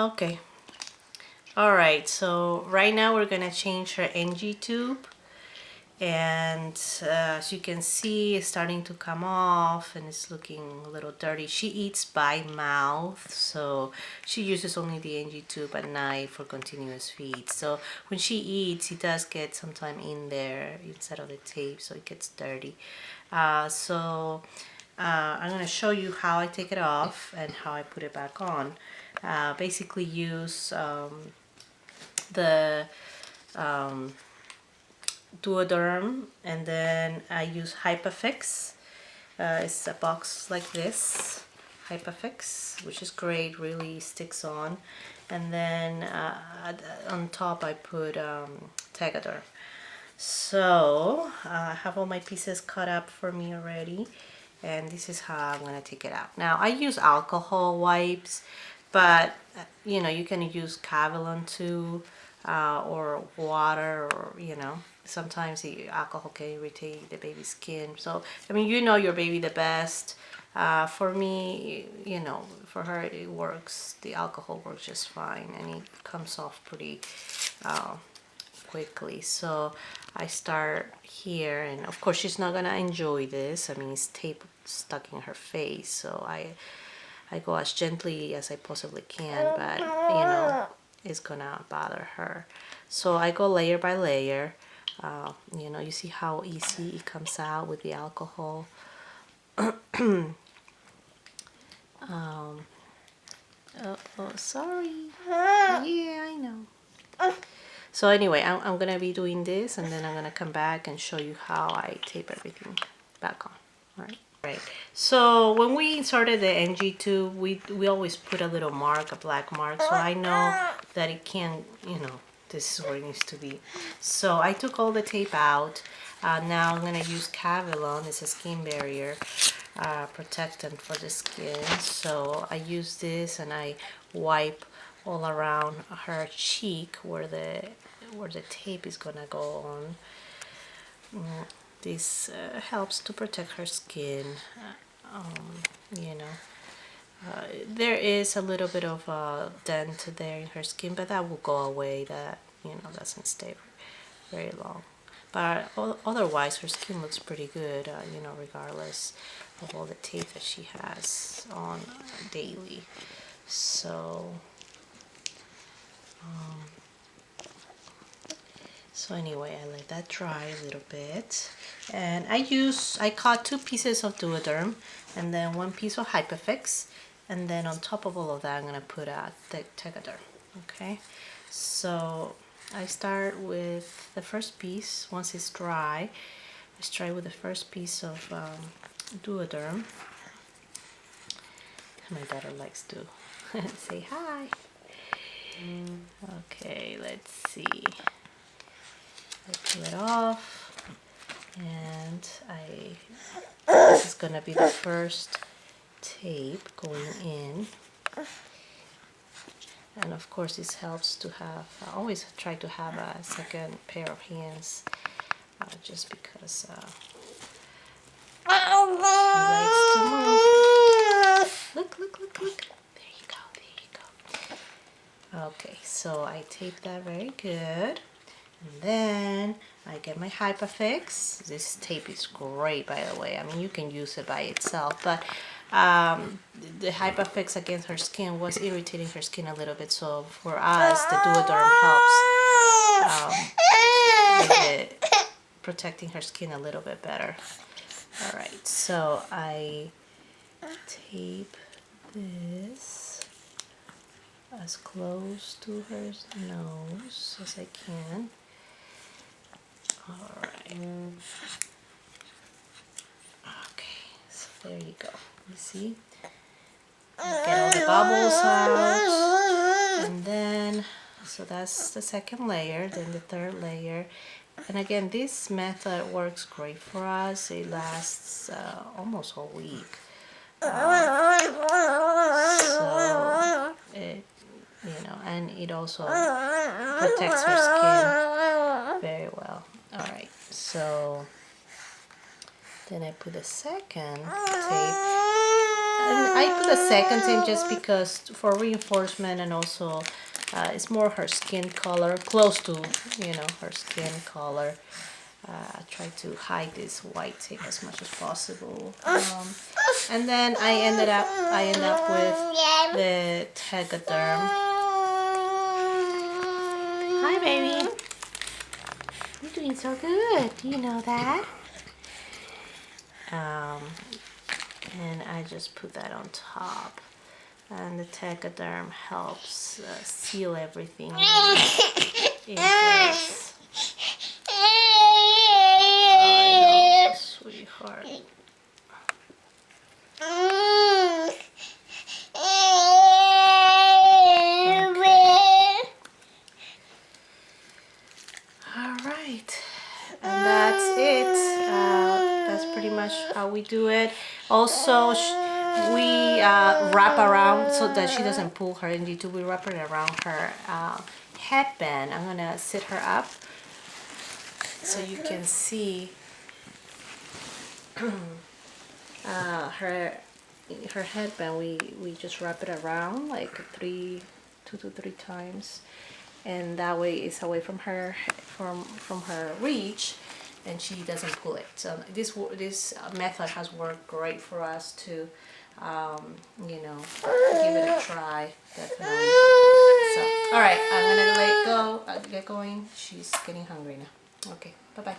Okay. All right, so right now we're gonna change her NG tube, and as you can see, it's starting to come off and it's looking a little dirty. She eats by mouth, so she uses only the NG tube at night for continuous feed. So when she eats, it does get sometime in there inside of the tape, so it gets dirty. I'm going to show you how I take it off and how I put it back on. Basically use the Duoderm, and then I use Hypafix. It's a box like this, Hypafix, which is great, really sticks on. And then on top I put Tegaderm. So I have all my pieces cut up for me already, and this is how I'm gonna take it out. Now I use alcohol wipes, but you know, you can use Cavalon too, or water, or you know, sometimes the alcohol can irritate the baby's skin. So I mean, you know your baby the best. For me, you know, for her it works. The alcohol works just fine, and it comes off pretty quickly. So I start here, and of course she's not gonna enjoy this. I mean, it's tape stuck in her face, so I go as gently as I possibly can, but you know, it's gonna bother her. So I go layer by layer. You know, you see how easy it comes out with the alcohol. Oh, sorry. Yeah, I know. So anyway, I'm gonna be doing this, and then I'm gonna come back and show you how I tape everything back on. All right. Right. So when we inserted the NG tube, we always put a little mark, a black mark, so I know that it can't, you know, this is where it needs to be. So I took all the tape out. Now I'm gonna use Cavalon. It's a skin barrier protectant for the skin. So I use this and I wipe all around her cheek where the tape is gonna go on. This helps to protect her skin. You know, there is a little bit of a dent there in her skin, but that will go away. That, you know, doesn't stay very long. But otherwise, her skin looks pretty good, you know, regardless of all the tape that she has on daily. So, so anyway, I let that dry a little bit, and I cut 2 pieces of Duoderm and then 1 piece of Hypafix, and then on top of all of that I'm gonna put a Tegaderm. Okay, so I start with the first piece. Once it's dry, I start with the first piece of Duoderm. My daughter likes to say hi. Okay, let's see. I peel it off, and this is gonna be the first tape going in. And of course this helps to have, I always try to have a second pair of hands, just because she likes to move. Look, look, look, look. There you go, there you go. Okay, so I tape that very good. And then I get my Hypafix. This tape is great, by the way. I mean, you can use it by itself, but the Hypafix against her skin was irritating her skin a little bit. So for us, the Duoderm helps with it, protecting her skin a little bit better. All right, so I tape this as close to her nose as I can. All right. Okay, so there you go. You see? Get all the bubbles out. And then, so that's the second layer, then the third layer. And again, this method works great for us. It lasts almost a week. So it, you know, and it also protects her skin very well. All right, so then I put the second tape, I put a second tape just because for reinforcement, and also it's more her skin color, close to, you know, her skin color. I try to hide this white tape as much as possible. And then I end up with the Tegaderm. Hi, baby. You're doing so good. Do you know that? And I just put that on top. And the Tegaderm helps seal everything in place. I know, sweetheart. Alright, and that's it. That's pretty much how we do it. Also, we wrap around so that she doesn't pull her into. We wrap it around her headband. I'm gonna sit her up so you can see her headband. We just wrap it around like 2 to 3 times, and that way it's away from her from her reach, and she doesn't pull it. So this method has worked great for us to you know, give it a try, definitely. So all right, I'm gonna let go, get going. She's getting hungry now. Okay, bye bye.